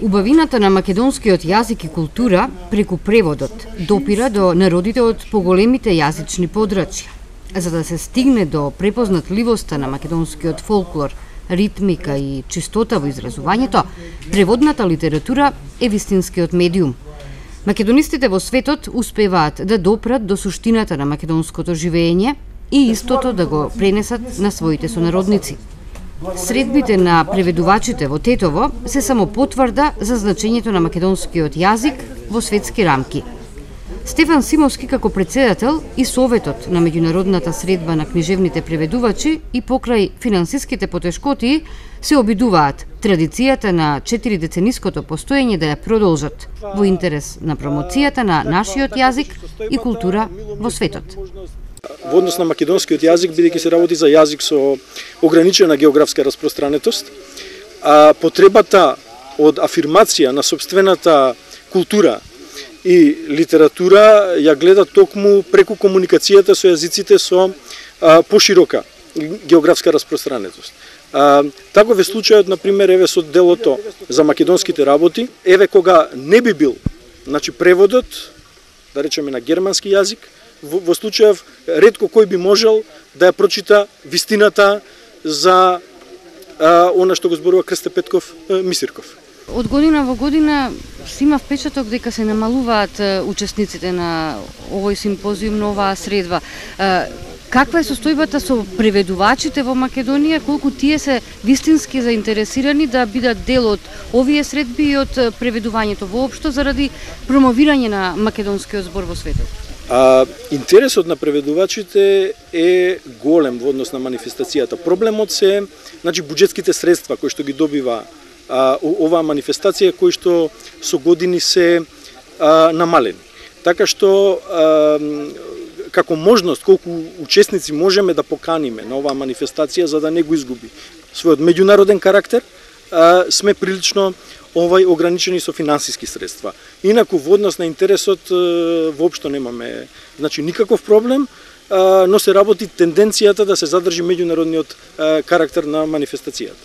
Убавината на македонскиот јазик и култура преку преводот допира до народите од поголемите јазични подрачја. За да се стигне до препознатливоста на македонскиот фолклор, ритмика и чистота во изразувањето, преводната литература е вистинскиот медиум. Македонистите во светот успеваат да допрат до суштината на македонското живење и истото да го пренесат на своите сонародници. Средбите на преведувачите во Тетово се само потврда за значењето на македонскиот јазик во светски рамки. Стефан Симовски како председател и Советот на меѓународната средба на книжевните преведувачи и покрај финансиските потешкоти се обидуваат традицијата на 4-децениското постоење да ја продолжат во интерес на промоцијата на нашиот јазик и култура во светот. Во однос на македонскиот јазик, бидејќи се работи за јазик со ограничена географска распространетост, а потребата од афирмација на сопствената култура и литература ја гледа токму преку комуникацијата со јазиците со поширока географска распространетост. Таков е случајот, например, еве со делото за македонските работи, еве кога не би бил, значи преводот, да речеме на германски јазик, во случајов ретко кој би можел да ја прочита вистината за она што го зборува Крсте Петков Мисирков. Од година во година се има впечаток дека се намалуваат учесниците на овој симпозиум, на оваа средба. Каква е состојбата со преведувачите во Македонија, колку тие се вистински заинтересирани да бидат дел од овие средби и од преведувањето воопшто заради промовирање на македонскиот збор во светот? Интересот на преведувачите е голем во однос на манифестацијата. Проблемот се, значи, буџетските средства кои што ги добива оваа манифестација, кои што со години се намалени. Така што како можност, колку учесници можеме да поканиме на оваа манифестација за да не го изгуби својот меѓународен карактер, сме прилично ограничени со финансиски средства. Инаку во однос на интересот воопшто немаме, значи, никаков проблем, но се работи тенденцијата да се задржи меѓународниот карактер на манифестацијата.